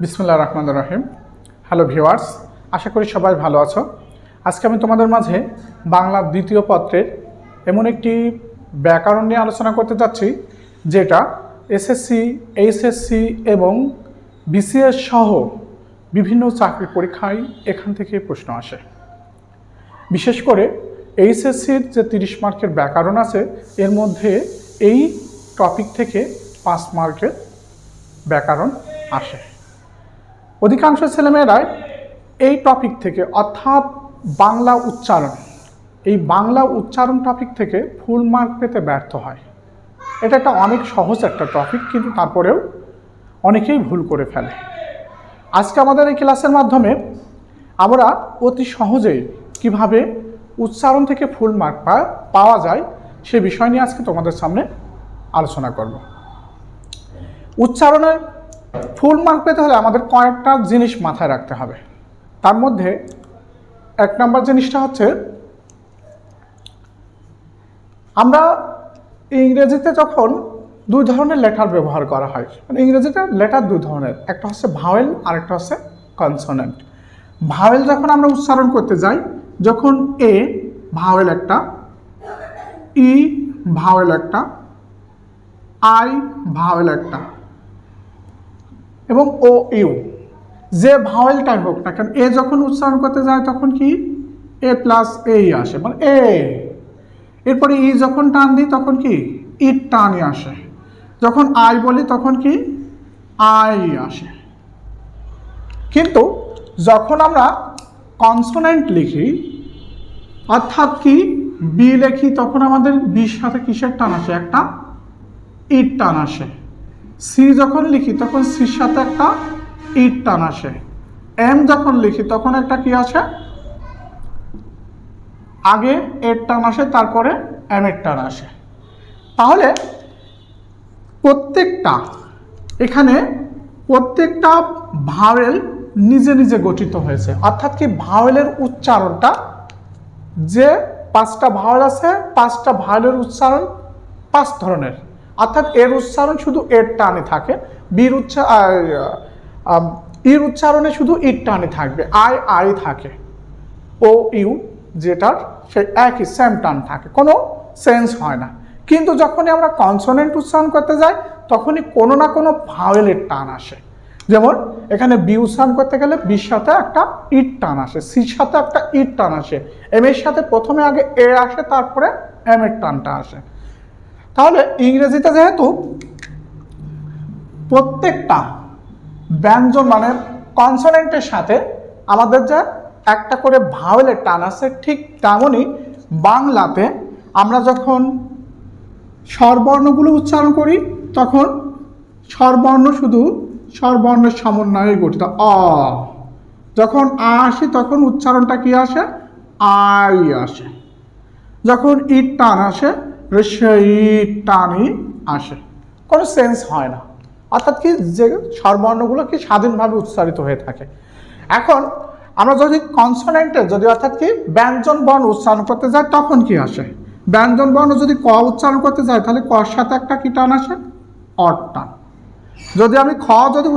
বিসমিল্লাহির রহমানির রহিম। Hello viewers, আশা করি সবাই ভালো আছো। আজকে আমি তোমাদের মাঝে বাংলা দ্বিতীয় পত্রের এমন একটি ব্যাকরণ নিয়ে আলোচনা করতে যাচ্ছি যেটা এসএসসি, এইচএসসি এবং বিসিএস সহ বিভিন্ন চাকরির পরীক্ষায় এখান থেকে প্রশ্ন আসে। বিশেষ করে এইচএসসির যে 30 মার্কের ব্যাকরণ আছে এর মধ্যে এই টপিক থেকে 5 মার্কের ব্যাকরণ আসে। অধিকাংশ ছেলেমেয়েরাই এই টপিক থেকে অর্থাৎ বাংলা উচ্চারণ, এই বাংলা উচ্চারণ টপিক থেকে ফুল মার্ক পেতে ব্যর্থ হয়। এটা একটা অনেক সহজ একটা টপিক, কিন্তু তারপরেও অনেকেই ভুল করে ফেলে। আজকে আমাদের এই ক্লাসের মাধ্যমে আমরা অতি সহজেই কিভাবে উচ্চারণ থেকে ফুল মার্ক পাওয়া যায় সে বিষয় নিয়ে আজকে তোমাদের সামনে আলোচনা করব। উচ্চারণের ফুল মার্ক পেতে হলে আমাদের কয়েকটা জিনিস মাথায় রাখতে হবে। তার মধ্যে 1 নম্বর জিনিসটা হচ্ছে, আমরা ইংরেজিতে যখন 2 ধরনের লেটার ব্যবহার করা হয়, মানে ইংরেজিতে লেটার 2 ধরনের, একটা হচ্ছে ভাওয়েল আর একটা হচ্ছে কনসোনেন্ট। ভাওয়েল যখন আমরা উচ্চারণ করতে যাই, যখন এ ভাওয়েল একটা, ই ভাওয়েল একটা, আই ভাওয়েল একটা এবং ও ইউ, যে ভাওয়েলটাই হোক না কেন, এ যখন উচ্চারণ করতে যায় তখন কি এ প্লাস এই আসে, মানে এ। এরপরে ই যখন টান দিই তখন কি ই টানই আসে। যখন আই বলি তখন কি আই আসে। কিন্তু যখন আমরা কনসোনেন্ট লিখি অর্থাৎ কি বি লিখি, তখন আমাদের বির সাথে কিসের টান আসে? একটা ইট টান আসে। সি যখন লিখি তখন সির সাথে একটা ইট টান আসে। এম যখন লিখি তখন একটা কি আসে? আগে এর টান আসে, তারপরে এম এর টান আসে। তাহলে এখানে প্রত্যেকটা ভাওয়েল নিজে নিজে গঠিত হয়েছে, অর্থাৎ কি ভাওয়েলের উচ্চারণটা, যে 5টা ভাওয়েল আছে 5টা ভাওয়েলের উচ্চারণ 5 ধরনের, অর্থাৎ এর উচ্চারণ শুধু এর টানে থাকে, ইর উচ্চারণে শুধু ইর টানে থাকবে, আই থাকে, ও ইউ যেটার সেই একই সেম টান থাকে, কোনো চেঞ্জ হয় না। কিন্তু যখনই আমরা কনসোনেন্ট উচ্চারণ করতে যাই তখনই কোনো না কোনো ভাওয়েলের টান আসে। যেমন এখানে বি উচ্চারণ করতে গেলে বির সাথে একটা ইট টান আসে, সির সাথে একটা ইট টান আসে, এম এর সাথে প্রথমে আগে এ আসে, তারপরে এম এর টানটা আসে। তাহলে ইংরেজিতে যেহেতু প্রত্যেকটা ব্যঞ্জন মানে কনসোনেন্টের সাথে আমাদের যে একটা করে ভাওয়েলের টান আছে, ঠিক তেমনই বাংলাতে আমরা যখন স্বরবর্ণগুলো উচ্চারণ করি তখন স্বরবর্ণ শুধু স্বরবর্ণের সমন্বয়ে গঠিত। অ যখন আ আসে তখন উচ্চারণটা কি আসে? আই আসে। যখন ইট টান আসে সেই টানই আসে, কোনো সেন্স হয় না, অর্থাৎ কি যে স্বরবর্ণগুলো কি স্বাধীনভাবে উচ্চারিত হয়ে থাকে। এখন আমরা যদি কনসোনেন্টের অর্থাৎ কি ব্যঞ্জন বর্ণ উচ্চারণ করতে যাই তখন কি আসে? ব্যঞ্জন বর্ণ যদি ক উচ্চারণ করতে যাই তাহলে কর সাথে একটা কি টান আসে? অট টান। যদি আমি খ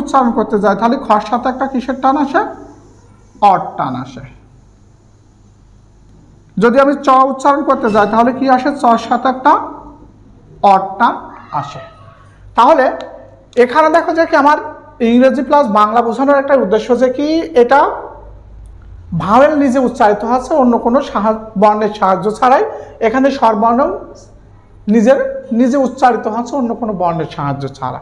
উচ্চারণ করতে যাই তাহলে খর সাথে একটা কিসের টান আসে? অট টান আসে। যদি আমি চ উচ্চারণ করতে যাই তাহলে কি আসে? চর সাথে একটা অট টান আসে। তাহলে এখানে দেখো যে কি আমার ইংরেজি প্লাস বাংলা বোঝানোর একটা উদ্দেশ্য যে কি এটা ভাওয়েল নিজে উচ্চারিত হচ্ছে অন্য কোনো বর্ণের সাহায্য ছাড়াই, এখানে স্বরবর্ণ নিজে উচ্চারিত হচ্ছে অন্য কোনো বর্ণের সাহায্য ছাড়া।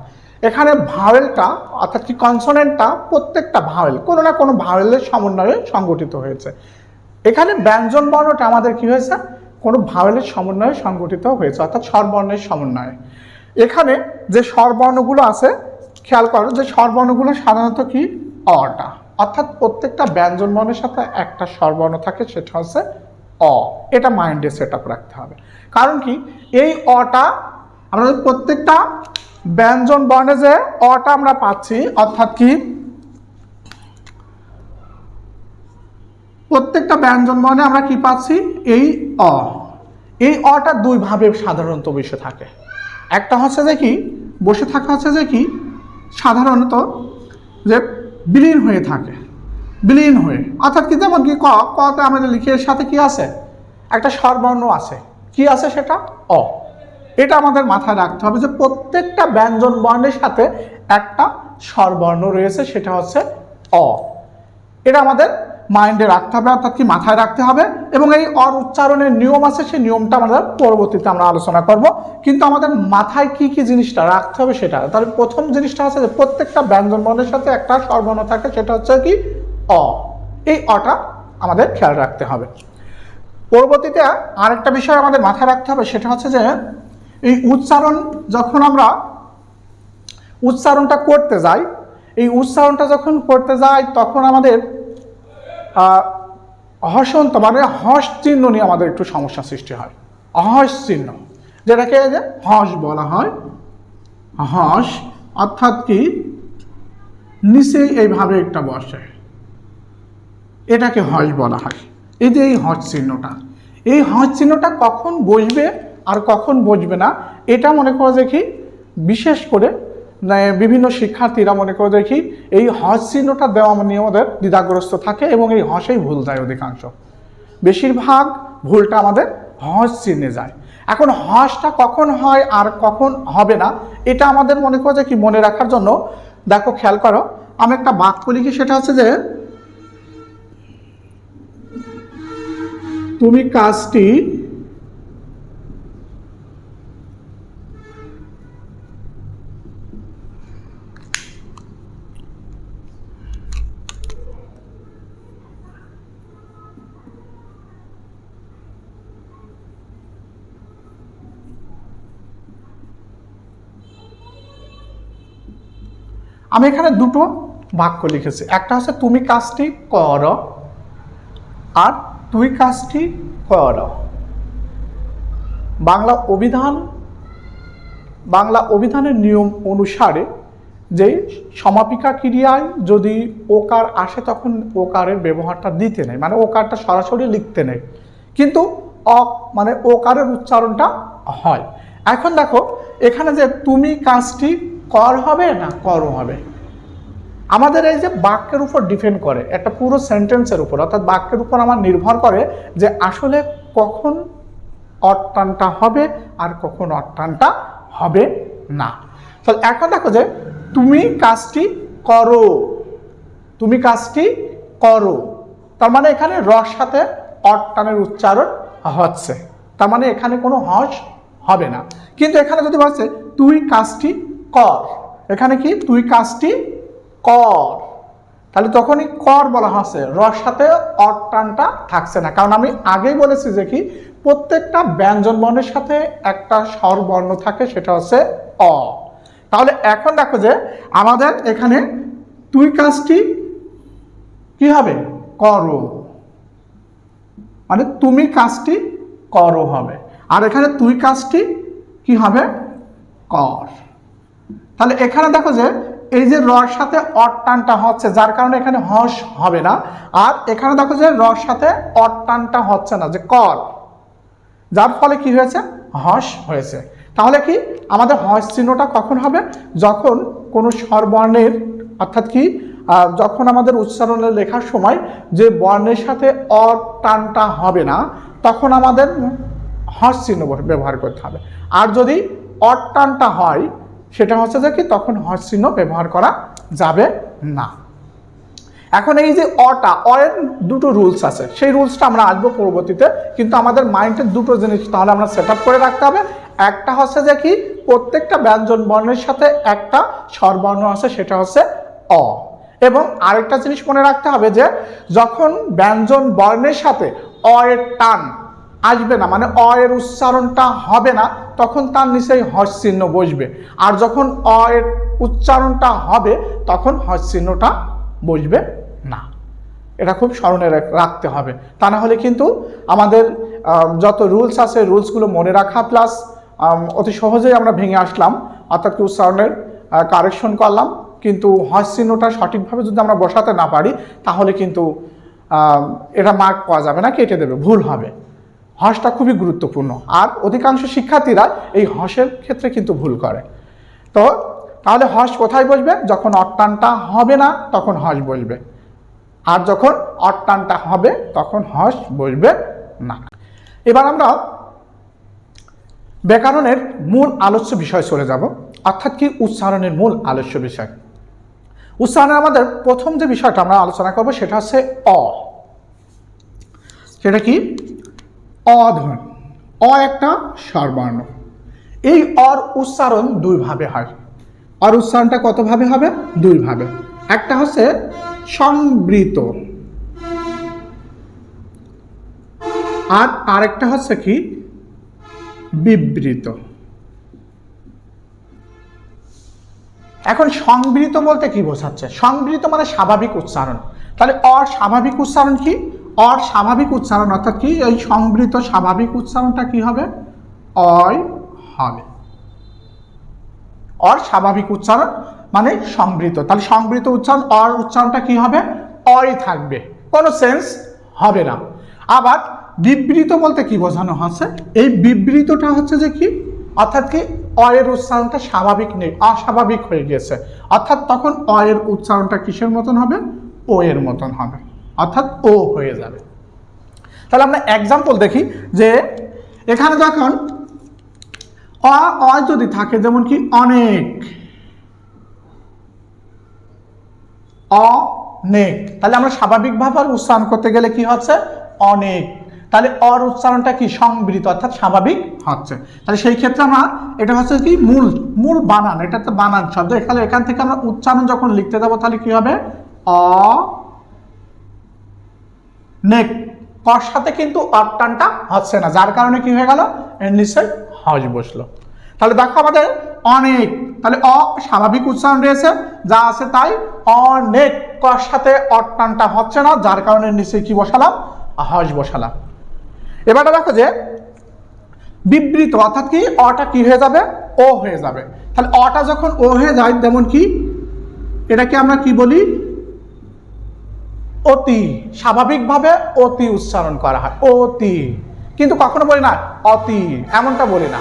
এখানে ভাওয়েলটা অর্থাৎ কি কনসোনেন্টটা প্রত্যেকটা ভাওয়েল কোনো না কোনো ভাওয়েলের সমন্বয়ে সংগঠিত হয়েছে। এখানে ব্যঞ্জন বর্ণটা আমাদের কি হয়েছে? কোনো ভাওয়েলের সমন্বয়ে সংগঠিত হয়েছে, অর্থাৎ স্বরবর্ণের সমন্বয়ে। এখানে যে স্বরবর্ণগুলো আছে খেয়াল করো যে স্বরবর্ণগুলো সাধারণত কি অটা, অর্থাৎ প্রত্যেকটা ব্যঞ্জন বর্ণের সাথে একটা স্বরবর্ণ থাকে, সেটা হচ্ছে অ। এটা মাইন্ডে সেট আপ রাখতে হবে। কারণ কি এই অটা আমরা প্রত্যেকটা ব্যঞ্জন বর্ণে যে অটা আমরা পাচ্ছি, অর্থাৎ কি প্রত্যেকটা ব্যঞ্জন বর্ণে আমরা কি পাচ্ছি? এই অটা 2 ভাবে সাধারণত বসে থাকে। একটা হচ্ছে যে কি বসে থাকা হচ্ছে যে কি সাধারণত যে বিলীন হয়ে থাকে, বিলীন হয়ে, অর্থাৎ কি যেমন কি কতে আমাদের লিখে এর সাথে কি আছে, একটা স্বরবর্ণ আছে, কি আছে সেটা অ। এটা আমাদের মাথায় রাখতে হবে যে প্রত্যেকটা ব্যঞ্জন বর্ণের সাথে একটা স্বরবর্ণ রয়েছে, সেটা হচ্ছে অ। এটা আমাদের মাইন্ডে রাখতে হবে, অর্থাৎ কি মাথায় রাখতে হবে। এবং এই অর উচ্চারণের নিয়ম আছে, সেই নিয়মটা আমাদের পরবর্তীতে আমরা আলোচনা করব। কিন্তু আমাদের মাথায় কি কি জিনিসটা রাখতে হবে সেটা, তাহলে প্রথম জিনিসটা হচ্ছে যে প্রত্যেকটা ব্যঞ্জন বর্ণের সাথে একটা স্বরবর্ণ থাকে, সেটা হচ্ছে কি অ। এই অটা আমাদের খেয়াল রাখতে হবে। পরবর্তীতে আরেকটা বিষয় আমাদের মাথায় রাখতে হবে, সেটা হচ্ছে যে এই উচ্চারণ যখন আমরা উচ্চারণটা করতে যাই, এই উচ্চারণটা যখন করতে যাই তখন আমাদের হসন্ত মানে হস চিহ্ন নিয়ে আমাদের একটু সমস্যা সৃষ্টি হয়। অহস চিহ্ন, যেটাকে যে হস বলা হয়, হস অর্থাৎ কি নিচে এইভাবে একটা বসে, এটাকে হস বলা হয়। এই যে এই হস চিহ্নটা, এই হস চিহ্নটা কখন বসবে আর কখন বসবে না, এটা মনে করে দেখি বিশেষ করে বিভিন্ন শিক্ষার্থীরা মনে করে দেখি এই হস চিহ্নটা দেওয়া নিয়ে আমাদের দ্বিধাগ্রস্ত থাকে এবং এই হসেই ভুল যায় অধিকাংশ। বেশিরভাগ ভুলটা আমাদের হস চিহ্নে যায়। এখন হসটা কখন হয় আর কখন হবে না, এটা আমাদের মনে করে যে কি মনে রাখার জন্য দেখো খেয়াল করো, আমি একটা বাক্য লিখি, সেটা হচ্ছে যে তুমি কাজটি আমি এখানে দুটো বাক্য লিখেছি, একটা হচ্ছে তুমি কাজটি কর আর তুই কাজটি কর। বাংলা অভিধানের নিয়ম অনুসারে যে সমাপিকা ক্রিয়ায় যদি ওকার আসে তখন ওকারের ব্যবহারটা দিতে নেই, মানে ওকারটা সরাসরি লিখতে নেই, কিন্তু মানে ওকারের উচ্চারণটা হয়। এখন দেখো এখানে যে তুমি কাজটি কর হবে না করো হবে, আমাদের এই যে বাক্যের উপর ডিপেন্ড করে, একটা পুরো সেন্টেন্সের উপর, অর্থাৎ বাক্যের উপর আমার নির্ভর করে যে আসলে কখন অট্টানটা হবে আর কখন অট্টানটা হবে না। তাহলে এখন দেখো যে তুমি কাজটি করো, তুমি কাজটি করো, তার মানে এখানে রস সাথে অট্টানের উচ্চারণ হচ্ছে, তার মানে এখানে কোনো হস হবে না। কিন্তু এখানে যদি বলছে তুই কাজটি কর, এখানে কি তুই কাজটি কর, তাহলে তখনই কর বলা হচ্ছে, রস সাথে অট্টানটা থাকছে না। কারণ আমি আগেই বলেছি যে কি প্রত্যেকটা ব্যঞ্জন বর্ণের সাথে একটা স্বরবর্ণ থাকে, সেটা হচ্ছে অ। তাহলে এখন দেখো যে আমাদের এখানে তুই কাজটি কি হবে করো, মানে তুমি কাজটি করো হবে, আর এখানে তুই কাজটি কি হবে কর। তাহলে এখানে দেখো যে এই যে রস সাথে অট্টানটা হচ্ছে, যার কারণে এখানে হস হবে না, আর এখানে দেখো যে রস সাথে অট্টানটা হচ্ছে না, যে কর, যার ফলে কি হয়েছে হস হয়েছে। তাহলে কি আমাদের হস চিহ্নটা কখন হবে, যখন কোনো স্বরবর্ণের, অর্থাৎ কি যখন আমাদের উচ্চারণে লেখার সময় যে বর্ণের সাথে অট্টানটা হবে না, তখন আমাদের হস চিহ্ন ব্যবহার করতে হবে। আর যদি অট্টানটা হয় সেটা হচ্ছে যে কি তখন হস চিহ্ন ব্যবহার করা যাবে না। এখন এই যে অটা, এর দুটো রুলস আছে, সেই রুলসটা আমরা আসবো পরবর্তীতে, কিন্তু আমাদের মাইন্ডের দুটো জিনিস তাহলে আমরা সেট আপ করে রাখতে হবে। একটা হচ্ছে যে কি প্রত্যেকটা ব্যঞ্জন বর্ণের সাথে একটা স্বরবর্ণ আছে, সেটা হচ্ছে অ। এবং আরেকটা জিনিস মনে রাখতে হবে যে যখন ব্যঞ্জন বর্ণের সাথে অ এর টান আসবে না, মানে অ এর উচ্চারণটা হবে না, তখন তার নিচেই হস চিহ্ন বসবে, আর যখন অ এর উচ্চারণটা হবে তখন হস চিহ্নটা বসবে না। এটা খুব স্মরণে রাখতে হবে, তা না হলে কিন্তু আমাদের যত রুলস আছে রুলসগুলো মনে রাখা প্লাস অতি সহজেই আমরা ভেঙে আসলাম, অর্থাৎ কি উচ্চারণের কারেকশন করলাম, কিন্তু হস চিহ্নটা সঠিকভাবে যদি আমরা বসাতে না পারি তাহলে কিন্তু এটা মার্ক পাওয়া যাবে না, কেটে দেবে, ভুল হবে। হসটা খুবই গুরুত্বপূর্ণ, আর অধিকাংশ শিক্ষার্থীরা এই হসের ক্ষেত্রে কিন্তু ভুল করে। তো তাহলে হস কোথায় বসবে? যখন অট্টানটা হবে না তখন হস বসবে, আর যখন অট্টানটা হবে তখন হস বসবে না। এবার আমরা ব্যাকরণের মূল আলোচ্য বিষয় চলে যাব, অর্থাৎ কি উচ্চারণের মূল আলোচ্য বিষয়। উচ্চারণের আমাদের প্রথম যে বিষয়টা আমরা আলোচনা করব সেটা হচ্ছে অ। সেটা কি? অ ধ্বনি। অ একটা স্বরবর্ণ। এই অর উচ্চারণ দুইভাবে হয়। অর উচ্চারণটা কতভাবে হবে? দুইভাবে। একটা হচ্ছে সংবৃত, আর আরেকটা হচ্ছে কি বিবৃত। এখন সংবৃত বলতে কি বোঝাচ্ছে? সংবৃত মানে স্বাভাবিক উচ্চারণ। তাহলে অর স্বাভাবিক উচ্চারণ কি? অর স্বাভাবিক উচ্চারণ অর্থাৎ কি এই সংবৃত স্বাভাবিক উচ্চারণটা কি হবে? অয় হবে। অর স্বাভাবিক উচ্চারণ মানে সংবৃত। তাহলে সংবৃত উচ্চারণ অর উচ্চারণটা কি হবে? অয় থাকবে, কোনো চেঞ্জ হবে না। আবার বিবৃত বলতে কি বোঝানো হচ্ছে? এই বিবৃতটা হচ্ছে যে কি, অর্থাৎ কি অয়ের উচ্চারণটা স্বাভাবিক নেই, অস্বাভাবিক হয়ে গেছে, অর্থাৎ তখন অয়ের উচ্চারণটা কিসের মতন হবে? ও এর মতন হবে, অর্থাৎ ও হয়ে যাবে। তাহলে আমরা এক্সাম্পল দেখি যে এখানে যখন অ যদি থাকে, যেমন কি অনেক, অনেক, তাহলে আমরা স্বাভাবিকভাবে উচ্চারণ করতে গেলে কি হচ্ছে? অনেক। তাহলে অর উচ্চারণটা কি সংবৃত অর্থাৎ স্বাভাবিক হচ্ছে। তাহলে সেই ক্ষেত্রে আমরা এটা হচ্ছে কি মূল বানান, এটা তো বানান শব্দ। এখানে এখান থেকে আমরা উচ্চারণ যখন লিখতে যাবো তাহলে কি হবে? অ নেক। কর সাথে কিন্তু অট্টানটা হচ্ছে না, যার কারণে কি হয়ে গেল? এর নিচে হস বসলো। তাহলে দেখো আমাদের অনেক, তাহলে অ স্বাভাবিক উচ্চারণ রয়েছে যা আছে তাই। অনেক কর সাথে অট্টানটা হচ্ছে না, যার কারণে নিচে কি বসালাম? হস বসালাম। এবারে দেখো যে বিবৃত অর্থাৎ কি অটা কি হয়ে যাবে? ও হয়ে যাবে। তাহলে অটা যখন ও হয়ে যায়, যেমন কি এটাকে আমরা কি বলি? অতি। স্বাভাবিকভাবে অতি উচ্চারণ করা হয়, অতি। কিন্তু কখনো বলি না অতি, এমনটা বলি না।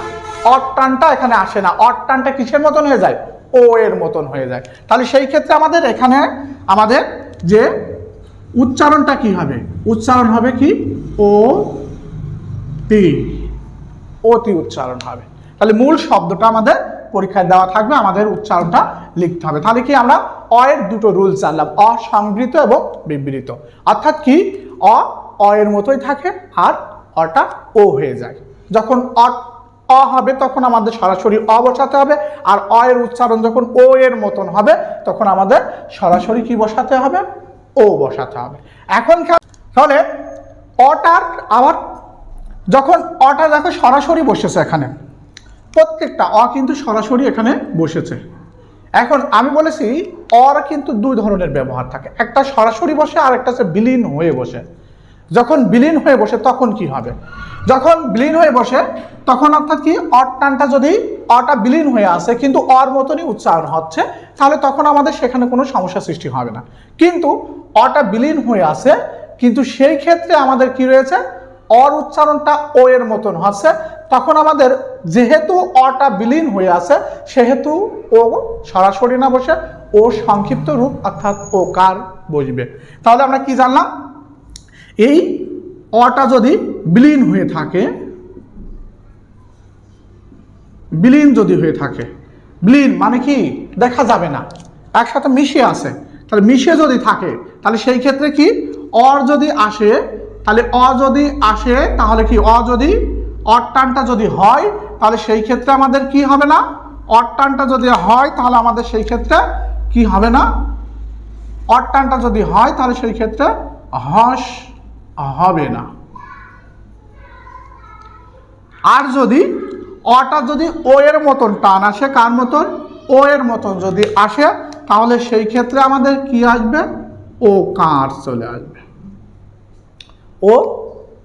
অট্টানটা এখানে আসে না, অট্টানটা কিসের মতন হয়ে যায়? ও এর মতন হয়ে যায়। তাহলে সেই ক্ষেত্রে আমাদের এখানে আমাদের যে উচ্চারণটা কি হবে? উচ্চারণ হবে কি? ও তি, অতি উচ্চারণ হবে। তাহলে মূল শব্দটা আমাদের পরীক্ষায় দেওয়া থাকবে, আমাদের উচ্চারণটা লিখতে হবে। তাহলে কি আমরা অ এর দুটো রুল জানলাম, অসংবৃত এবং বিবৃত। অর্থাৎ কি অ এর মতোই থাকে আর অটা ও হয়ে যায়। যখন অ হবে তখন আমাদের সরাসরি অ বসাতে হবে, আর অ এর উচ্চারণ যখন ও এর মতন হবে তখন আমাদের সরাসরি কি বসাতে হবে? ও বসাতে হবে। এখন তাহলে অটার আবার যখন অটা দেখো সরাসরি বসেছে, এখানে প্রত্যেকটা অ কিন্তু সরাসরি এখানে বসেছে। এখন আমি বলেছি অর কিন্তু দুই ধরনের ব্যবহার থাকে, একটা সরাসরি বসে আর একটা হচ্ছে বিলীন হয়ে বসে। যখন বিলীন হয়ে বসে তখন কি হবে? যখন বিলীন হয়ে বসে তখন অর্থাৎ কি অট্টানটা যদি অটা বিলীন হয়ে আসে কিন্তু অর মতনই উচ্চারণ হচ্ছে, তাহলে তখন আমাদের সেখানে কোনো সমস্যা সৃষ্টি হবে না। কিন্তু অটা বিলীন হয়ে আসে, কিন্তু সেই ক্ষেত্রে আমাদের কি রয়েছে? অর উচ্চারণটা ও এর মতন হচ্ছে, তখন আমাদের যেহেতু অটা বিলীন হয়ে আছে সেহেতু ও সরাসরি না বসে ও সংক্ষিপ্ত রূপ অর্থাৎ ওকার বসবে। তাহলে আমরা কি জানলাম? এই অটা যদি বিলীন হয়ে থাকে, বিলীন যদি হয়ে থাকে, বিলীন মানে কি দেখা যাবে না, একসাথে মিশে আছে, তাহলে মিশে যদি থাকে তাহলে সেই ক্ষেত্রে কি অর যদি আসে, তাহলে অ যদি আসে তাহলে কি অ যদি অট্টানটা যদি হয় তাহলে সেই ক্ষেত্রে আমাদের কি হবে না? অট্টানটা যদি হয় তাহলে আমাদের সেই ক্ষেত্রে কি হবে না? অট্টানটা যদি হয় তাহলে সেই ক্ষেত্রে হস হবে না। আর যদি অটা যদি ও এর মতন টান আসে, কার মতন? ও এর মতন যদি আসে তাহলে সেই ক্ষেত্রে আমাদের কি আসবে? ও কার চলে আসবে, ও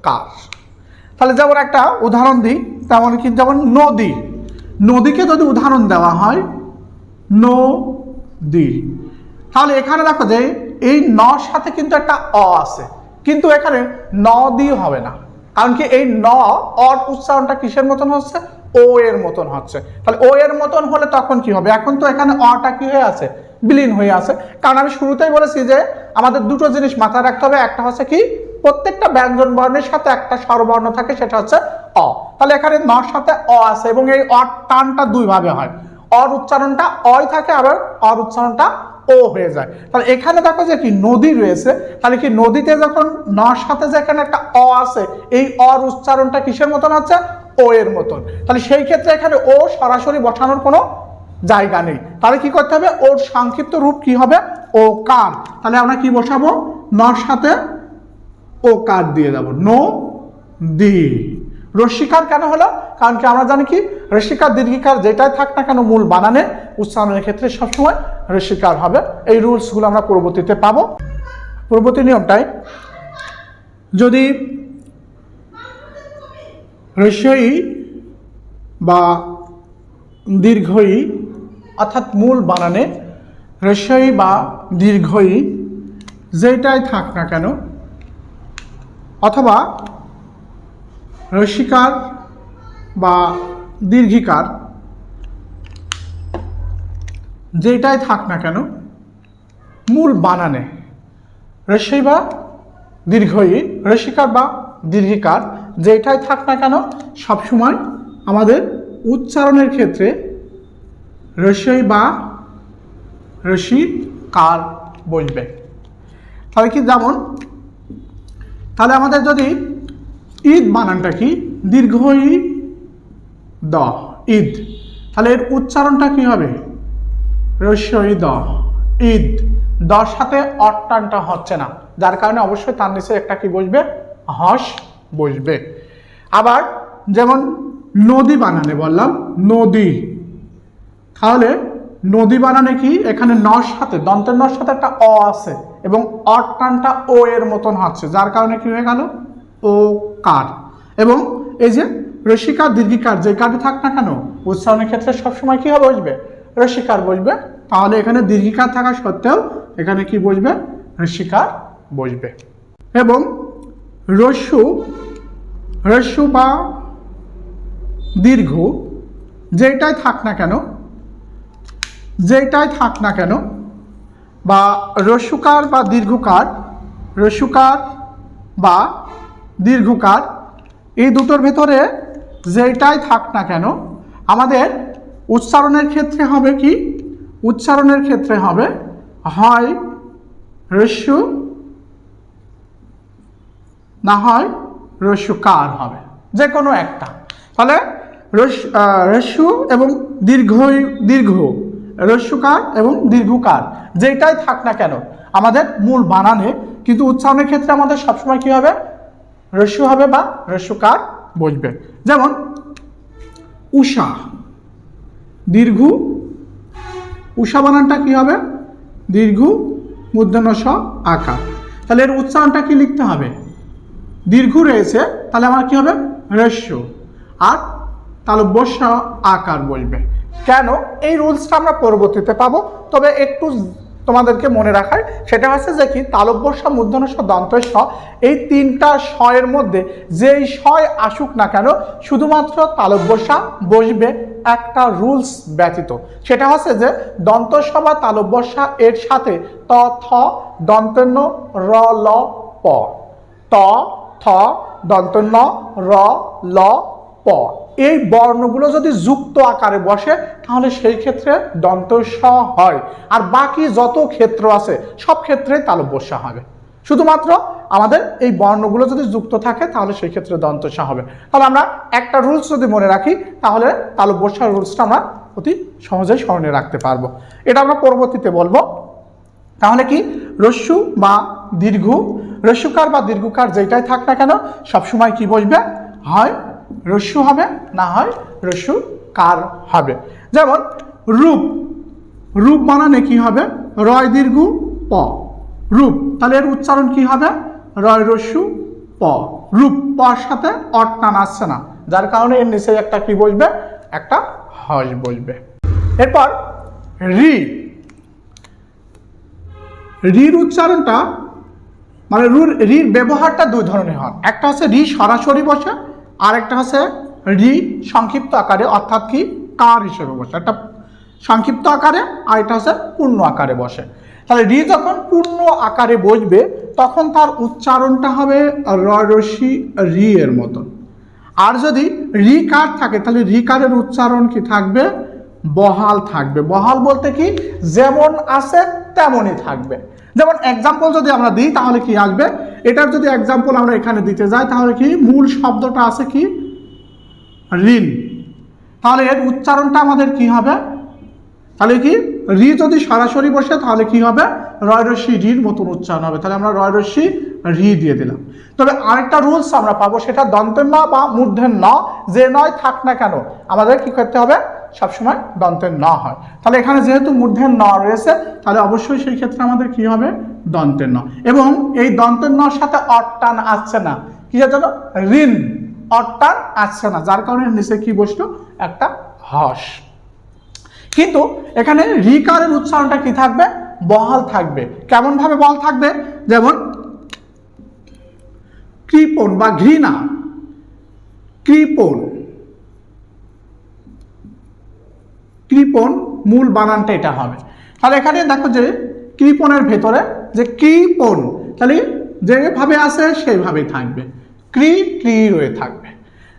কার। তাহলে যেমন একটা উদাহরণ দিই, তেমন কি যেমন নদী, নদীকে যদি উদাহরণ দেওয়া হয় নদী, তাহলে এখানে দেখো যে এই নর সাথে কিন্তু একটা অ আছে, কিন্তু এখানে নদী হবে না, কারণ কি এই অর উচ্চারণটা কিসের মতন হচ্ছে, ও এর মতন হচ্ছে। তাহলে ও এর মতন হলে তখন কি হবে, এখন তো এখানে অটা কি হয়ে আছে, বিলীন হয়ে আছে। কারণ আমি শুরুতেই বলেছি যে আমাদের দুটো জিনিস মাথায় রাখতে হবে, একটা হচ্ছে কি প্রত্যেকটা ব্যঞ্জন বর্ণের সাথে একটা স্বরবর্ণ থাকে, সেটা হচ্ছে অ। তাহলে এখানে নর সাথে অ আছে এবং এই অর টানটা দুই ভাবে হয়, অর উচ্চারণটা অয় থাকে, আবার অর উচ্চারণটা ও হয়ে যায়। তাহলে এখানে দেখো যে কি নদী রয়েছে, তাহলে কি নদীতে যখন নর সাথে যেখানে একটা অ আছে, এই অর উচ্চারণটা কিসের মতন আছে, ও এর মতন। তাহলে সেই ক্ষেত্রে এখানে ও সরাসরি বসানোর কোনো জায়গা নেই। তাহলে কি করতে হবে, ওর সংক্ষিপ্ত রূপ কি হবে, ও কার। তাহলে আমরা কি বসাবো, নর সাথে ও কার দিয়ে যাবো, নো দি। রস্যিকার কেন হলো, কারণ কি আমরা জানি কি রস্যিকার দীর্ঘিকার যেটাই থাক না কেন মূল বানানে উচ্চারণের ক্ষেত্রে সবসময় রস্যিকার হবে। এই রুলসগুলো আমরা পরবর্তীতে পাবো। পরবর্তী নিয়মটাই, যদি হ্রস্বই বা দীর্ঘই অর্থাৎ মূল বানানে হ্রস্বই বা দীর্ঘই যেটাই থাক না কেন, অথবা রস্যিকার বা দীর্ঘিকার যেটাই থাক না কেন মূল বানানে, হ্রস্বই বা দীর্ঘই, রস্যিকার বা দীর্ঘিকার যেটাই থাক না কেন সবসময় আমাদের উচ্চারণের ক্ষেত্রে হ্রস্বই বা রস্যিকার বলবে। তাহলে কি, যেমন তাহলে আমাদের যদি ঈদ বানানটা কি, দীর্ঘ ই দ, ঈদ, তাহলে এর উচ্চারণটা কি হবে, হ্রস্বই দ, ঈদ। দর সাথে অট্টানটা হচ্ছে না, যার কারণে অবশ্যই তার নিচে একটা কি বসবে, হস বসবে। আবার যেমন নদী বানানে বললাম, নদী, তাহলে নদী বানানে কি এখানে নর সাথে, দন্তের নর সাথে একটা অ আছে এবং অট্টানটা ও এর মতন হচ্ছে, যার কারণে কি হয়ে গেল, ও কার। এবং এই যে রস্যিকার দীর্ঘিকার যে কারণে থাক না কেন উচ্চারণের ক্ষেত্রে সবসময় কি হবে, বসবে, রস্যিকার বসবে। তাহলে এখানে দীর্ঘিকার থাকা সত্ত্বেও এখানে কি বসবে, রস্যিকার বসবে। এবং হ্রস্ব বা দীর্ঘ যেটাই থাক না কেন, যেটাই থাক না কেন, বা হ্রস্বকার বা দীর্ঘকার, হ্রস্বকার বা দীর্ঘকার, এই দুটোর ভেতরে যেটাই থাক না কেন আমাদের উচ্চারণের ক্ষেত্রে হবে কি, উচ্চারণের ক্ষেত্রে হবে হয় হ্রস্ব না হয় হ্রস্বকার হবে, যে কোনো একটা। তাহলে হ্রস্ব এবং দীর্ঘ, হ্রস্বকার এবং দীর্ঘকার যেটাই থাক না কেন আমাদের মূল বানানে, কিন্তু উচ্চারণের ক্ষেত্রে আমাদের সবসময় কি হবে, হ্রস্ব হবে বা হ্রস্বকার বসবে। যেমন উষা, দীর্ঘ, উষা বানানটা কি হবে, দীর্ঘ মূর্ধন্য ষ আকার। তাহলে এর উচ্চারণটা কি লিখতে হবে, দীর্ঘ রয়েছে, তাহলে আমার কি হবে, হ্রস্ব, আর তালব্য ষ আকার বলবে। কেন, এই রুলসটা আমরা পরবর্তীতে পাবো, তবে একটু তোমাদেরকে মনে রাখার সেটা হচ্ছে যে কি তালব্য ষ, মূর্ধন্য ষ, দন্ত ষ, এই তিনটা ষ এর মধ্যে যেই ষ আসুক না কেন শুধুমাত্র তালব্য ষ বসবে একটা রুলস ব্যতীত, সেটা হচ্ছে যে দন্ত ষ বা তালব্য ষ এর সাথে ত, থ, দন্তন্য, র, ল, প, ত, থ, দন্তন্য, র, ল, প, এই বর্ণগুলো যদি যুক্ত আকারে বসে তাহলে সেই ক্ষেত্রে দন্ত স হয়, আর বাকি যত ক্ষেত্র আছে সব ক্ষেত্রে তালব্য স হবে। শুধুমাত্র আমাদের এই বর্ণগুলো যদি যুক্ত থাকে তাহলে সেই ক্ষেত্রে দন্ত স হবে। তাহলে আমরা একটা রুলস যদি মনে রাখি তাহলে তালব্য স রুলসটা আমরা অতি সহজেই স্মরণে রাখতে পারবো। এটা আমরা পরবর্তীতে বলবো। তাহলে কি হ্রস্ব বা দীর্ঘ, হ্রস্বকার বা দীর্ঘকার যেটাই থাক না কেন সবসময় কি বসবে, হয় হ্রস্ব হবে না হয় হ্রস্বকার হবে। যেমন রূপ, রূপ বানানে কি হবে, রয় দীর্ঘ প, রূপ, তাহলে এর উচ্চারণ কি হবে, রয় হ্রস্ব প, রূপ, পর সাথে অট্টান আসছে না, যার কারণে এর নিচে একটা কি বসবে, একটা হস বসবে। এরপর রি, রির উচ্চারণটা মানে রির ব্যবহারটা দুই ধরনের হয়, একটা হচ্ছে রি সরাসরি বসে, আর একটা হচ্ছে রি সংক্ষিপ্ত আকারে, অর্থাৎ কি কার হিসেবে বসে, একটা সংক্ষিপ্ত আকারে আর এটা হচ্ছে পূর্ণ আকারে বসে। তাহলে রি যখন পূর্ণ আকারে বসবে তখন তার উচ্চারণটা হবে রসি রি এর মতন। আর যদি রি কার থাকে তাহলে রি কারের উচ্চারণ কি থাকবে, বহাল থাকবে। বহাল বলতে কি যেমন আছে তেমনই থাকবে। যেমন এক্সাম্পল যদি আমরা দিই তাহলে কি আসবে, এটার যদি এক্সাম্পল আমরা এখানে দিতে যাই তাহলে কি মূল শব্দটা আছে কি ঋণ, তাহলে এর উচ্চারণটা আমাদের কি হবে, তাহলে কি রি যদি সরাসরি বসে তাহলে কি হবে রয় রস্যি রির মতন উচ্চারণ হবে, তাহলে আমরা রয় রস্যি রি দিয়ে দিলাম। তবে আরেকটা রুলস আমরা পাবো, সেটা দন্তের ন বা মূর্ধের ন যে নয় থাক না কেন আমাদের কি করতে হবে, সবসময় দন্তের ন হয়। তাহলে এখানে যেহেতু মূর্ধের ন রয়েছে তাহলে অবশ্যই সেই ক্ষেত্রে আমাদের কি হবে দন্তের ন, এবং এই দন্তের নর সাথে অট্টান আসছে না, কি জন্য ঋণ অট্টান আসছে না, যার কারণে নিচে কি বসলো একটা হস। কিন্তু এখানে রিকারের উচ্চারণটা কি থাকবে, বহাল থাকবে। কেমন ভাবে বহাল থাকবে, যেমন কৃপণ বা ঘৃণা, কৃপণ, কৃপণ মূল বানানটা এটা হবে। তাহলে এখানে দেখো যে কৃপণের ভেতরে যে কৃপণ, তাহলে যেভাবে আছে সেইভাবেই থাকবে, ক্রি ক্রি রয়ে থাকবে।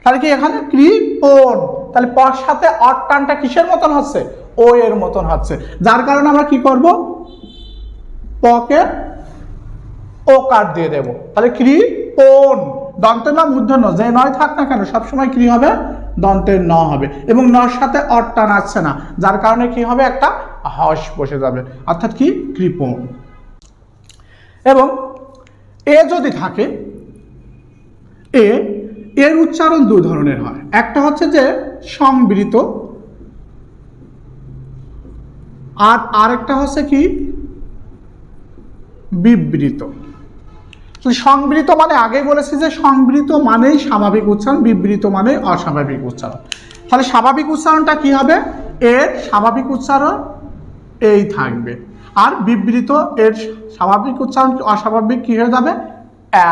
তাহলে কি এখানে কৃপণ, তাহলে পর সাথে অট্টানটা কিসের মতন হচ্ছে, ও এর মতন হচ্ছে, যার কারণে আমরা কি করব পকে ওকার দিয়ে দেব। তাহলে কৃপণ দন্তের ন মূর্ধন্য যে নয় থাক না কেন সবসময় কি হবে দন্তের ন হবে, এবং নর সাথে অট্টান আসছে না, যার কারণে কি হবে একটা হস বসে যাবে, অর্থাৎ কি কৃপণ। এবং এ যদি থাকে, এর উচ্চারণ দুই ধরনের হয়, একটা হচ্ছে যে সংবৃত, আর আরেকটা হচ্ছে কি বিবৃত। সংবৃত মানে আগেই বলেছি যে সংবৃত মানেই স্বাভাবিক উচ্চারণ, বিবৃত মানে অস্বাভাবিক উচ্চারণ। তাহলে স্বাভাবিক উচ্চারণটা কি হবে, এর স্বাভাবিক উচ্চারণ এই থাকবে, আর বিবৃত এর স্বাভাবিক উচ্চারণ অস্বাভাবিক কি হয়ে যাবে, অ্যা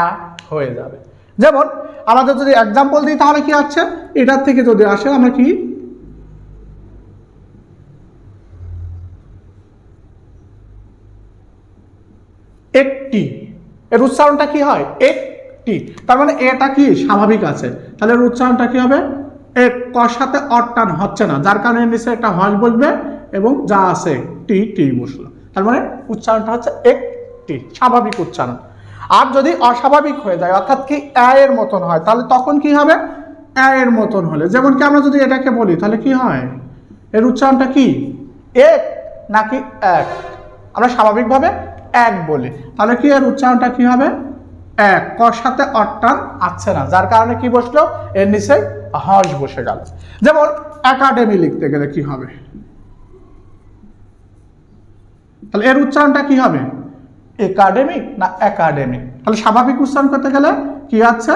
হয়ে যাবে। যেমন আমাদের যদি এক্সাম্পল দিই তাহলে কি হচ্ছে, এটার থেকে যদি আসে আমরা কি একটি, এর উচ্চারণটা কি হয় একটি, তার মানে এটা কি স্বাভাবিক আছে, তাহলে এর উচ্চারণটা কি হবে এক, কর সাথে অট্টান হচ্ছে না, যার কারণে নিচে একটা হস বলবে এবং যা আছে টি টি বসলো, তার মানে উচ্চারণটা হচ্ছে একটি স্বাভাবিক উচ্চারণ। আর যদি অস্বাভাবিক হয়ে যায় অর্থাৎ কি অ্যা এর মতন হয় তাহলে তখন কি হবে, অ্যা এর মতন হলে, যেমন কি আমরা যদি এটাকে বলি তাহলে কি হয়, এর উচ্চারণটা কি এক নাকি এক, আমরা স্বাভাবিকভাবে এক বলি, তাহলে কি এর উচ্চারণটা কি হবে এক, কর সাথে অট্টান আসছে না, যার কারণে কি বসলো এর নিচে হস বসে গেল। যেমন একাডেমি লিখতে গেলে কি হবে, তাহলে এর উচ্চারণটা কি হবে একাডেমিক না একাডেমিক, তাহলে স্বাভাবিক উচ্চারণ করতে গেলে কি আছে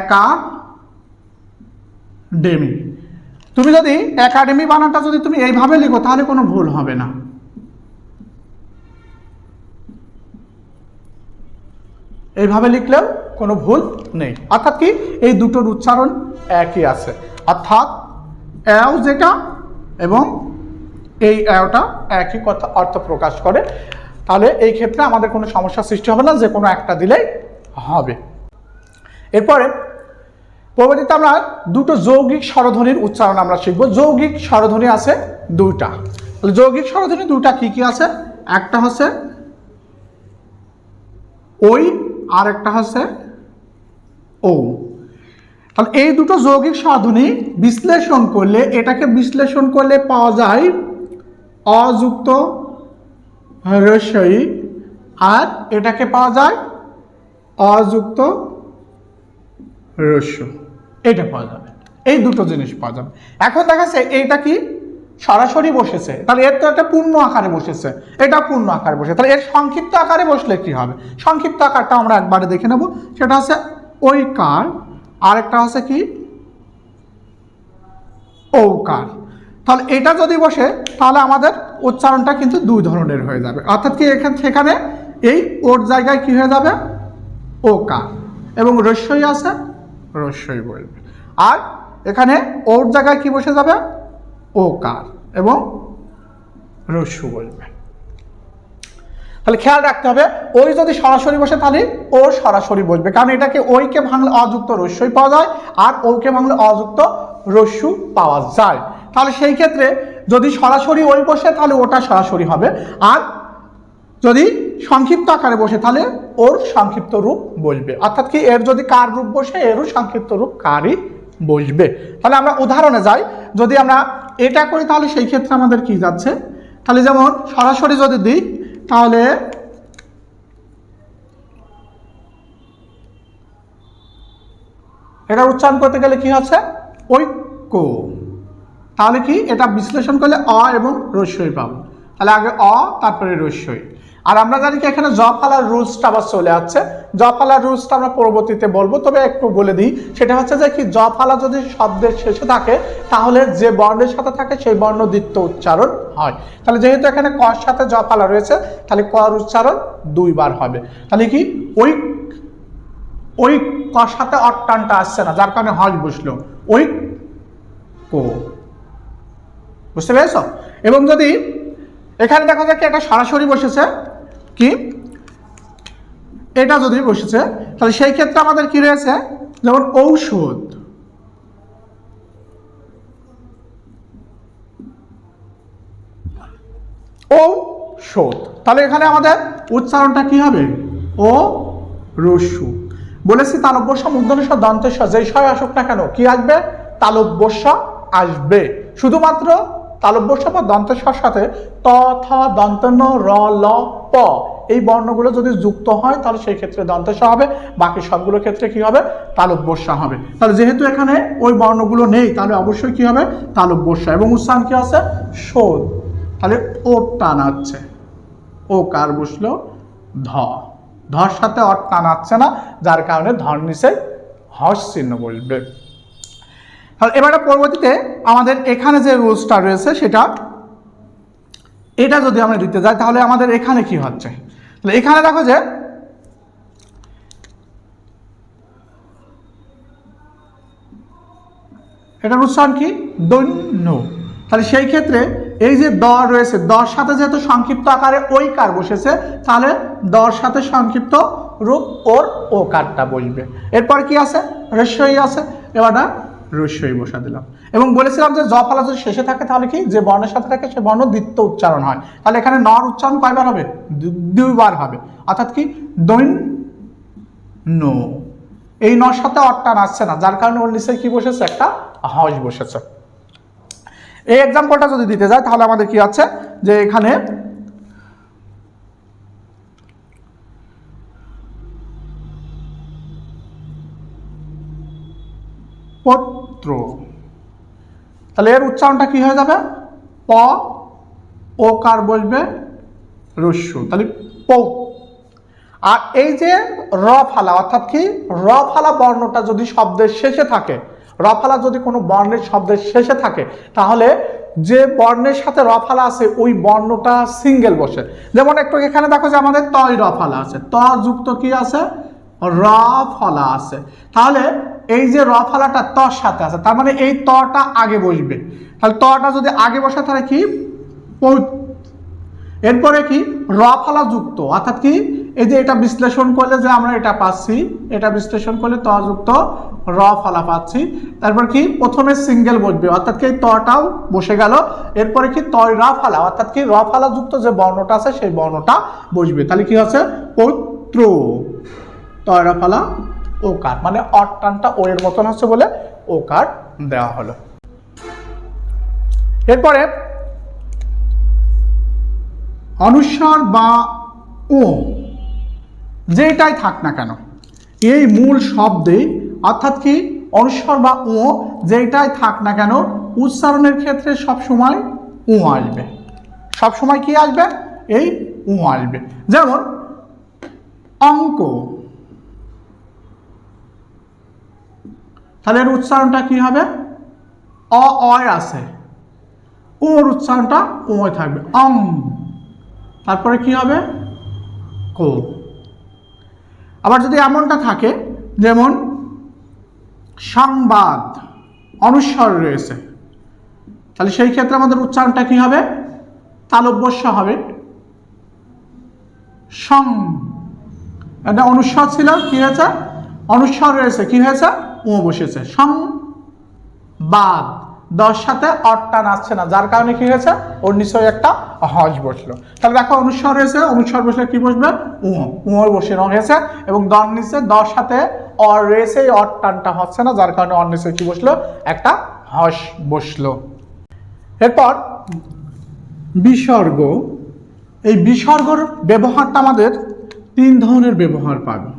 একাডেমি। তুমি যদি একাডেমি বানানটা যদি তুমি এইভাবে লিখো তাহলে কোনো ভুল হবে না, এইভাবে লিখলেও কোনো ভুল নেই, অর্থাৎ কি এই দুটোর উচ্চারণ একই আছে, অর্থাৎ অ্যাও যেটা এবং এই অ্যাওটা একই কথা অর্থ প্রকাশ করে। তাহলে এই ক্ষেত্রে আমাদের কোনো সমস্যা সৃষ্টি হবে না, যে কোনো একটা দিলেই হবে। এরপরে পরবর্তীতে আমরা দুটো যৌগিক স্বরধ্বনির উচ্চারণ আমরা শিখব। যৌগিক স্বরধ্বনি আছে দুইটা, যৌগিক স্বরধ্বনি দুইটা কি কি আছে, একটা হচ্ছে ওই আর একটা হচ্ছে ও। তাহলে এই দুটো যৌগিক স্বরধ্বনি বিশ্লেষণ করলে, এটাকে বিশ্লেষণ করলে পাওয়া যায় অযুক্ত হ্রস্বই, আর এটাকে পাওয়া যায় অযুক্ত হ্রস্ব, এটা পাওয়া যাবে, এই দুটো জিনিস পাওয়া যাবে। এখন দেখা যাচ্ছে এইটা কি সরাসরি বসেছে, তাহলে এর তো একটা পূর্ণ আকারে বসেছে, এটা পূর্ণ আকারে বসে, তাহলে এর সংক্ষিপ্ত আকারে বসলে কি হবে, সংক্ষিপ্ত আকারটা আমরা একবারে দেখে নেব, সেটা হচ্ছে ঐকার, আর একটা হচ্ছে কি ঔকার। তাহলে এটা যদি বসে তাহলে আমাদের উচ্চারণটা কিন্তু দুই ধরনের হয়ে যাবে, অর্থাৎ কি সেখানে এই ওর জায়গায় কি হয়ে যাবে ওকার, এবং রস্যই আছে রস্যই বলবে। আর এখানে ওর জায়গায় কি বসে যাবে ওকার এবং রস্যু বলবে। তাহলে খেয়াল রাখতে হবে ওই যদি সরাসরি বসে তাহলে ও সরাসরি বলবে, কারণ এটাকে ওইকে ভাঙলে অযুক্ত রস্যই পাওয়া যায় আর ওকে ভাঙলে অযুক্ত রস্যু পাওয়া যায়। তাহলে সেই ক্ষেত্রে যদি সরাসরি ওই বসে তাহলে ওটা সরাসরি হবে, আর যদি সংক্ষিপ্ত আকারে বসে তাহলে ওর সংক্ষিপ্ত রূপ বলবে। অর্থাৎ কি এর যদি কার রূপ বসে এরও সংক্ষিপ্ত রূপ কারই বসবে। তাহলে আমরা উদাহরণে যাই, যদি আমরা এটা করি তাহলে সেই ক্ষেত্রে আমাদের কি যাচ্ছে, তাহলে যেমন সরাসরি যদি দিই তাহলে এটা উচ্চারণ করতে গেলে কি হচ্ছে ঐক্য। তাহলে কি এটা বিশ্লেষণ করলে অ এবং রস্যই পাবো। তাহলে আগে অ তারপরে রস্যই। আর আমরা জানি কি এখানে জ ফালার রুলসটা আবার চলে আসছে। জ ফালার রুলসটা আমরা পরবর্তীতে বলবো, তবে একটু বলে দিই। সেটা হচ্ছে যে কি জ ফালা যদি শব্দের শেষে থাকে তাহলে যে বর্ণের সাথে থাকে সেই বর্ণ দ্বিতীয় উচ্চারণ হয়। তাহলে যেহেতু এখানে কর সাথে জ ফালা রয়েছে তাহলে কর উচ্চারণ দুইবার হবে। তাহলে কি ওই কর সাথে অট্টানটা আসছে না, যার কারণে হজ বসলো ওই কো। বুঝতে পেরেছ? এবং যদি এখানে দেখা যায় কি একটা সরাসরি বসেছে, কি এটা যদি বসেছে তাহলে সেই ক্ষেত্রে আমাদের কি রয়েছে, যেমন ঔষধ, ঔষধ। তাহলে এখানে আমাদের উচ্চারণটা কি হবে ও রস্যু। বলেছি তালব্য স মূর্ধন্য ষ দন্তের স যেই স আসুক না কেন কি আসবে তালব্য স আসবে। শুধুমাত্র তালব্য স বা দন্তের সর সাথে ত থ দন্তন্য র ল প এই বর্ণগুলো যদি যুক্ত হয় তাহলে সেই ক্ষেত্রে দন্তের স হবে, বাকি সবগুলোর ক্ষেত্রে কি হবে তালব্য স হবে। তাহলে যেহেতু এখানে ওই বর্ণগুলো নেই তাহলে অবশ্যই কি হবে তালব্য স, এবং উচ্চারণ কি আছে শোধ। তাহলে ও টান আছে, ও কার বসলো ধ, ধর সাথে অট টান আসছে না, যার কারণে ধর নিচে হস চিহ্ন বলবে। এবারে পরবর্তীতে আমাদের এখানে যে রুলসটা রয়েছে সেটা এটা যদি আমরা দিতে যাই তাহলে আমাদের এখানে কি হচ্ছে, এখানে দেখো যে এটার উচ্চারণ কি দৈন্য। তাহলে সেই ক্ষেত্রে এই যে দ রয়েছে দর সাথে যেহেতু সংক্ষিপ্ত আকারে ওই কার বসেছে তাহলে দর সাথে সংক্ষিপ্ত রূপ ওর ও কারটা বসবে। এরপর কি আছে রস্যই আছে, এবারটা রস্যই বসা দিলাম। এবং বলেছিলাম যে জ ফালা যদি শেষে থাকে তাহলে কি যে বর্ণের সাথে থাকে সে বর্ণ দ্বিতীয় উচ্চারণ হয়। তাহলে এখানে নর উচ্চারণ কয়বার হবে দুইবার হবে, অর্থাৎ কি দৈন্য। এই নর সাথে অট্টান আসছে না, যার কারণে ওর নিচে কি বসেছে একটা হস বসেছে। এই এক্সাম্পলটা যদি দিতে যায় তাহলে আমাদের কি আছে যে এখানে পত্র, তাহলে এর উচ্চারণটা কি হয়ে যাবে প, ও কার বলবে রস্যু, তাহলে প। আর এই যে র ফালা অর্থাৎ কি র ফালা বর্ণটা যদি শব্দের শেষে থাকে, র ফালা যদি কোনো বর্ণের শব্দের শেষে থাকে তাহলে যে বর্ণের সাথে র ফালা আছে ওই বর্ণটা সিঙ্গেল বসে। যেমন একটু এখানে দেখো যে আমাদের তয় র ফালা আছে, ত যুক্ত কি আছে র ফলা আছে। তাহলে এই যে র ফালাটা তর সাথে আছে তার মানে এই তটা আগে বসবে। তাহলে তটা যদি আগে বসে তাহলে কি এরপরে কি র ফালা যুক্ত, অর্থাৎ কি এই যে এটা বিশ্লেষণ করলে যে আমরা এটা পাচ্ছি, এটা বিশ্লেষণ করলে ত যুক্ত র ফালা পাচ্ছি। তারপর কি প্রথমে সিঙ্গেল বসবে অর্থাৎ কি তটাও বসে গেল। এরপরে কি তয় র ফালা অর্থাৎ কি র ফালা যুক্ত যে বর্ণটা আছে সেই বর্ণটা বসবে। তাহলে কি আছে পৌত্র, তয় র ফালা ওকার, মানে অট্টানটা ও এর মতন হচ্ছে বলে ওকার দেওয়া হলো। এরপরে অনুস্বার বা ও যেটাই থাক না কেন এই মূল শব্দে অর্থাৎ কি অনুস্বার বা ও যেটাই থাক না কেন উচ্চারণের ক্ষেত্রে সবসময় ও আসবে, সবসময় কি আসবে এই ও আসবে। যেমন অঙ্ক, তাহলে এর উচ্চারণটা কি হবে অয় আছে, ওর উচ্চারণটা ও থাকবে অং। তারপরে কি হবে কো। আবার যদি এমনটা থাকে যেমন সংবাদ, অনুস্বর রয়েছে, তাহলে সেই ক্ষেত্রে আমাদের উচ্চারণটা কি হবে? তালব্যস্য হবে। সং, এটা অনুস্বর ছিল, কি হয়েছে? অনুস্বর রয়েছে, কি হয়েছে? ও বসেছে। সংবাদ, দশ সাথে অট্টান আসছে না, যার কারণে কি হয়েছে? ওর নিশ্চয়ই একটা হজ বসলো। তাহলে দেখো অনুস্বর রয়েছে, অনুস্বর বসলে কি বসবে? উঁর বসে হয়েছে, এবং দর নিচে দশ সাথে অর রয়েছে, এই অট্টানটা হচ্ছে না, যার কারণে অর নিচে কি বসলো? একটা হস বসলো। এরপর বিসর্গ। এই বিসর্গর ব্যবহারটা আমাদের তিন ধরনের ব্যবহার পাবে।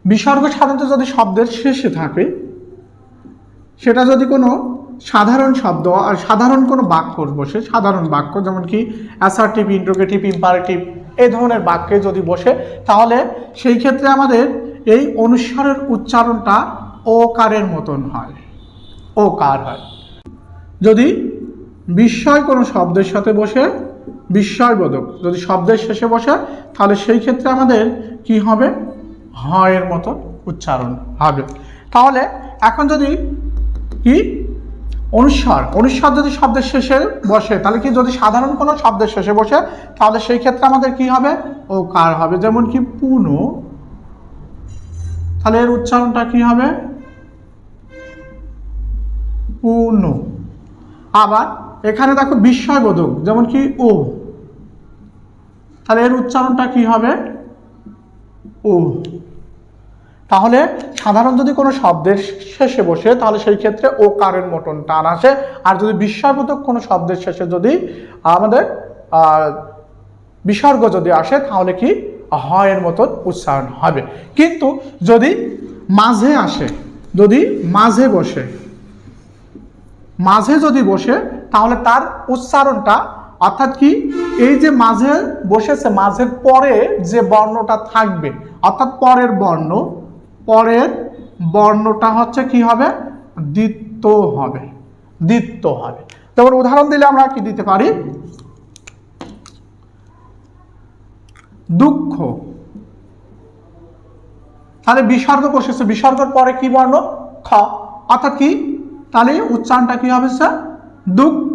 বিসর্গ সাধারণত যদি শব্দের শেষে থাকে, সেটা যদি কোনো সাধারণ শব্দ আর সাধারণ কোনো বাক্য বসে, সাধারণ বাক্য যেমন কি অ্যাসার্টিভ, ইন্ট্রোগেটিভ, ইম্পারেটিভ, এই ধরনের বাক্যে যদি বসে, তাহলে সেই ক্ষেত্রে আমাদের এই অনুস্বরের উচ্চারণটা ওকারের মতন হয়, ওকার হয়। যদি বিস্ময় কোনো শব্দের সাথে বসে, বিস্ময়বোধক যদি শব্দের শেষে বসে, তাহলে সেই ক্ষেত্রে আমাদের কি হবে? হয়ের মতো উচ্চারণ হবে। তাহলে এখন যদি কি অনুস্বর, অনুস্বর যদি শব্দের শেষে বসে, তাহলে কি যদি সাধারণ কোনো শব্দের শেষে বসে, তাহলে সেই ক্ষেত্রে আমাদের কি হবে? ওকার হবে। যেমন কি পুনো, তাহলে এর উচ্চারণটা কি হবে? পুনো। আবার এখানে দেখো বিস্ময়বোধক, যেমন কি ও, তাহলে এর উচ্চারণটা কি হবে? ও। তাহলে সাধারণ যদি কোনো শব্দের শেষে বসে, তাহলে সেই ক্ষেত্রে ওকারের মতন টান আসে। আর যদি বিস্ময়বোধক কোনো শব্দের শেষে যদি আমাদের বিসর্গ যদি আসে, তাহলে কি হয়ের মতন উচ্চারণ হবে। কিন্তু যদি মাঝে আসে, যদি মাঝে বসে, মাঝে যদি বসে, তাহলে তার উচ্চারণটা, অর্থাৎ কি এই যে মাঝে বসেছে, মাঝের পরে যে বর্ণটা থাকবে, অর্থাৎ পরের বর্ণ, পরের বর্ণটা হচ্ছে কি হবে? দ্বিত্ব হবে, দ্বিত্ব হবে। যেমন উদাহরণ দিলে আমরা কি দিতে পারি? দুঃখ, তাহলে বিসর্গ বসেছে, বিসর্গের পরে কি বর্ণ? খ, অর্থাৎ কি তাহলে উচ্চারণটা কি হবে? স্যার দুঃখ,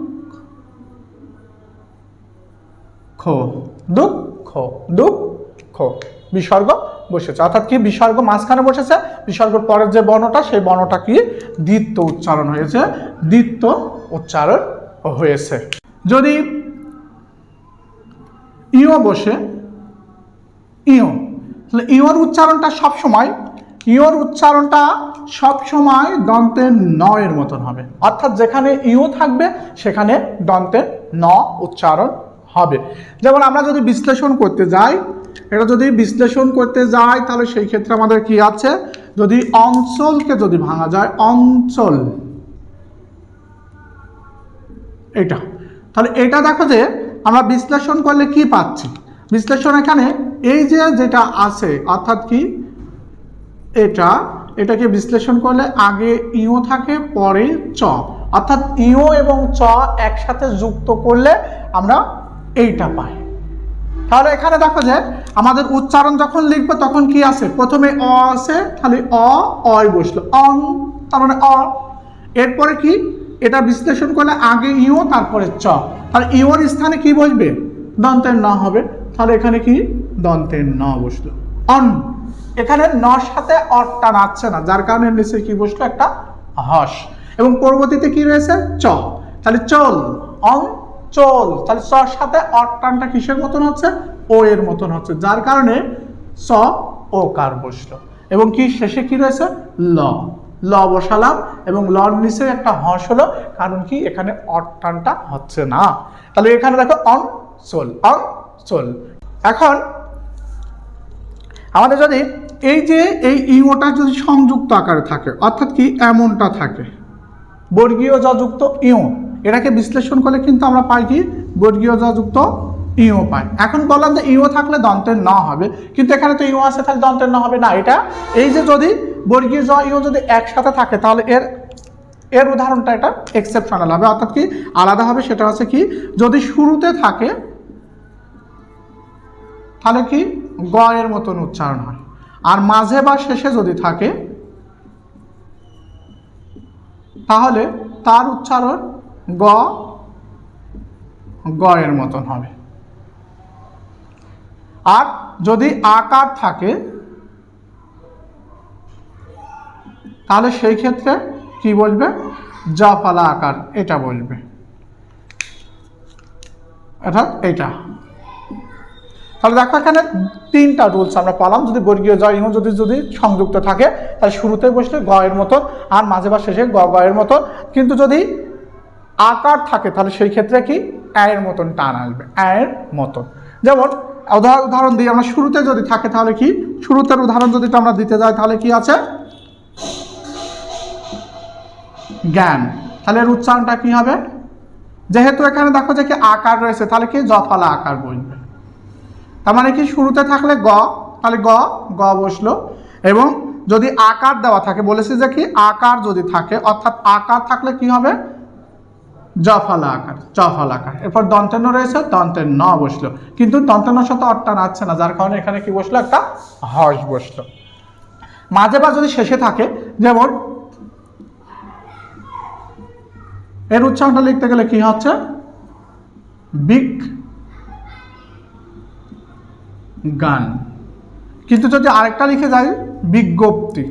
দুঃখ, দুঃখ, বিসর্গ বসেছে, অর্থাৎ কি বিসর্গ মাঝখানে বসেছে, বিসর্গের পরের যে বর্ণটা, সেই বর্ণটা কি দ্বিত্ব উচ্চারণ হয়েছে, দ্বিত্ব উচ্চারণ হয়েছে। যদি ইও বসে, ইও, তাহলে ইওর উচ্চারণটা সবসময়, ইওর উচ্চারণটা সবসময় দন্তের ন এর মতন হবে, অর্থাৎ যেখানে ইও থাকবে সেখানে দন্তের ন উচ্চারণ হবে। যেমন আমরা যদি বিশ্লেষণ করতে যাই, এটা যদি বিশ্লেষণ করতে যাই, তাহলে সেই ক্ষেত্রে আমাদের কি আছে? যদি অঞ্চলকে যদি ভাঙা যায়, অঞ্চল, এটা, তাহলে এটা দেখো যে আমরা বিশ্লেষণ করলে কি পাচ্ছি? বিশ্লেষণ এখানে এই যে যেটা আছে, অর্থাৎ কি এটা, এটাকে বিশ্লেষণ করলে আগে ইও থাকে, পরে চ, অর্থাৎ ইও এবং চ একসাথে যুক্ত করলে আমরা এইটা পাই। তাহলে এখানে দেখো যে আমাদের উচ্চারণ যখন লিখবো তখন কি আছে? প্রথমে অ আছে, তাহলে অয় বসলো, অং, তার মানে অ। এরপরে কি এটা বিশ্লেষণ করলে আগে ইও, তারপরে চ, তাহলে ইওর স্থানে কি বসবে? দন্তের ন হবে। তাহলে এখানে কি দন্তের ন বসলো, অন। এখানে নর সাথে অট্টা নাচছে না, যার কারণে নিচে কি বসলো? একটা হস। এবং পরবর্তীতে কি রয়েছে? চ, তাহলে চল, অং চল, তাহলে চর সাথে অট্টানটা কিসের মতন হচ্ছে? ও এর মতন হচ্ছে, যার কারণে চ ওকার বসলো। এবং কি শেষে কি রয়েছে? ল, ল বসালাম, এবং লর নিচে একটা হস হলো, কারণ কি এখানে অট্টানটা হচ্ছে না। তাহলে এখানে দেখো অঞ্চল, অঞ্চল। এখন আমাদের যদি এই যে এই ইওটা যদি সংযুক্ত আকারে থাকে, অর্থাৎ কি এমনটা থাকে, বর্গীয় জ যুক্ত ইও, এটাকে বিশ্লেষণ করলে কিন্তু আমরা পাই কি? বর্গীয় জ যুক্ত ইও পাই। এখন বললাম যে ইও থাকলে দন্তের ন হবে, কিন্তু এখানে তো ইও আছে, তাহলে দন্তের ন হবে না। এটা এই যে যদি বর্গীয় জ ইও যদি একসাথে থাকে, তাহলে এর উদাহরণটা এটা এক্সেপশনাল হবে, অর্থাৎ কি আলাদা হবে। সেটা হচ্ছে কি, যদি শুরুতে থাকে তাহলে কি গ এর মতন উচ্চারণ হয়। আর মাঝে বা শেষে যদি থাকে তাহলে তার উচ্চারণ গ গ এর মতন হবে। আর যদি আকার থাকে তাহলে সেই ক্ষেত্রে কি বলবে, জ ফলা আকার এটা বলবে, অর্থাৎ এটা। তাহলে দেখো এখানে তিনটা রুলস আমরা পেলাম। যদি বর্গীয় জ ইহ যদি সংযুক্ত থাকে তাহলে শুরুতে বসলে গ এর মতন, আর মাঝে বা শেষে গ গ এর মতন। কিন্তু যদি আকার থাকে তাহলে সেই ক্ষেত্রে কি এ এর মতন টান আসবে, এ এর মতন। যেমন উদাহরণ দিই আমরা, শুরুতে যদি থাকে তাহলে কি, শুরুতের উদাহরণ যদি আমরা দিতে যাই তাহলে কি আছে, জ্ঞান। তাহলে এর উচ্চারণটা কি হবে, যেহেতু এখানে দেখো যে কি আকার রয়েছে তাহলে কি জ ফলা আকার বলবে। তার মানে কি শুরুতে থাকলে গ, তাহলে গ গ বসলো। এবং যদি আকার দেওয়া থাকে, বলেছি যে কি আকার যদি থাকে, অর্থাৎ আকার থাকলে কি হবে, জ ফলা আকার, জ ফলা আকার। এরপর দন্তের ন রয়েছে, দন্তের ন বসলো। কিন্তু দন্তের নর সাথে অট্টান আসছে না, যার কারণে এখানে কি বসলো, একটা হর্ষ বসলো। মাঝে বা যদি শেষে থাকে, যেমন এর উচ্চারণটা লিখতে গেলে কি হচ্ছে, বিগ গান। কিন্তু যদি আরেকটা লিখে যাই, বিজ্ঞপ্তি,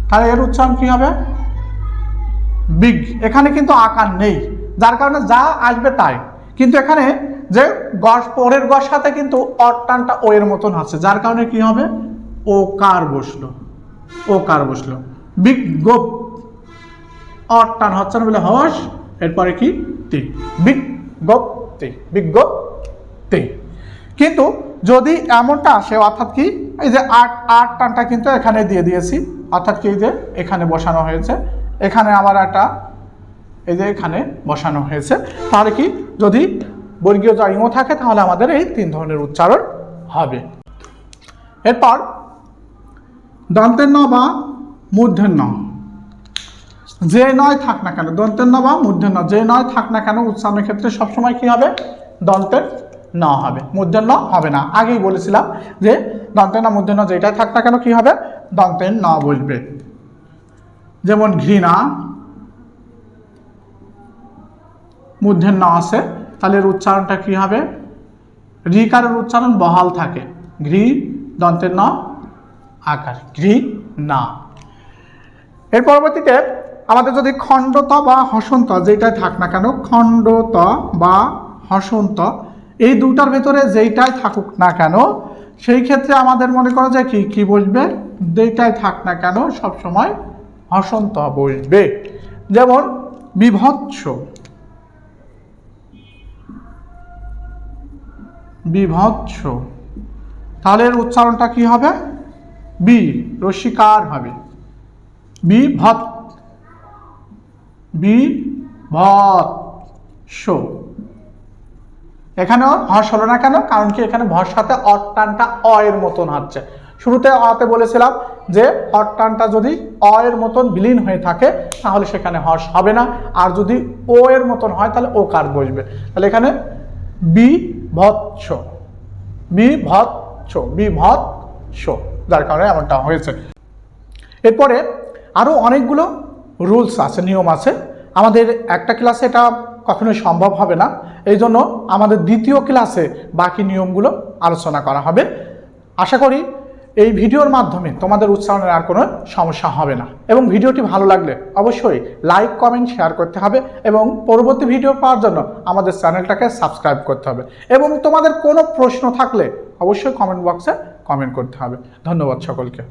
তাহলে এর উচ্চারণ কি হবে, বিগ। এখানে কিন্তু আকার নেই, যার কারণে যা আসবে তাই। কিন্তু এখানে যে পরের গর সাথে কিন্তু অট্টানটা ও এর মতন আছে, যার কারণে কি হবে, ওকার বসলো, ওকার বসলো। বিজ্ঞপ, অট্টান হচ্ছে না বলে হর্ষ, এরপরে কি তি, বিজ্ঞপ্তি, বিজ্ঞপ্তি। কিন্তু যদি এমনটা আসে, অর্থাৎ কি এই যে আট টানটা কিন্তু এখানে দিয়ে দিয়েছি, অর্থাৎ কি যে এখানে বসানো হয়েছে, এখানে আবার একটা এই যে এখানে বসানো হয়েছে, তাহলে কি যদি বর্গীয় জ ইং থাকে তাহলে আমাদের এই তিন ধরনের উচ্চারণ হবে। এরপর দন্তের ন বা মূর্ধন্য ন, যে নয় থাক না কেন, দন্তের ন বা মূর্ধন্য ন, যে নয় থাক না কেন উচ্চারণের ক্ষেত্রে সবসময় কি হবে, দন্তের ন হবে, মূর্ধন্য ন হবে না। আগেই বলেছিলাম যে দন্তের ন মূর্ধন্য ন যেটাই থাক না কেন কি হবে, দন্তের ন বলবে। যেমন ঘৃণা, মূর্ধন্য ন আছে, তাহলে এর উচ্চারণটা কি হবে, রিকারের উচ্চারণ বহাল থাকে, ঘৃ দন্তের ন আকার, ঘৃ না। এর পরবর্তীতে আমাদের যদি খণ্ডত বা হসন্ত যেটাই থাক না কেন, খণ্ডত বা হসন্ত এই দুটার ভেতরে যেইটাই থাকুক না কেন, সেই ক্ষেত্রে আমাদের মনে করা যায় কি কি বলবে, যেটাই থাক না কেন সবসময় হসন্ত বলবে। যেমন বিভৎস, বিভৎস, তাহলে এর উচ্চারণটা কি হবে, বি রস্যিকার হবে, বিভৎ, বিভৎস। এখানেও হর্ষ হলো না কেন, কারণ কি এখানে ভর সাথে অট্টানটা অ এর মতন হচ্ছে। শুরুতে অতে বলেছিলাম যে অট্টানটা যদি অ এর মতন বিলীন হয়ে থাকে তাহলে সেখানে হর্ষ হবে না, আর যদি ও এর মতন হয় তাহলে ওকার বসবে। তাহলে এখানে বিভৎস, বিভৎস, বিভৎস, যার কারণে এমনটা হয়েছে। এরপরে আরও অনেকগুলো রুলস আছে, নিয়ম আছে। আমাদের একটা ক্লাসে এটা কখনোই সম্ভব হবে না, এই জন্য আমাদের দ্বিতীয় ক্লাসে বাকি নিয়মগুলো আলোচনা করা হবে। আশা করি এই ভিডিওর মাধ্যমে তোমাদের উচ্চারণের আর কোনো সমস্যা হবে না। এবং ভিডিওটি ভালো লাগলে অবশ্যই লাইক, কমেন্ট, শেয়ার করতে হবে এবং পরবর্তী ভিডিও পাওয়ার জন্য আমাদের চ্যানেলটাকে সাবস্ক্রাইব করতে হবে। এবং তোমাদের কোনো প্রশ্ন থাকলে অবশ্যই কমেন্ট বক্সে কমেন্ট করতে হবে। ধন্যবাদ সকলকে।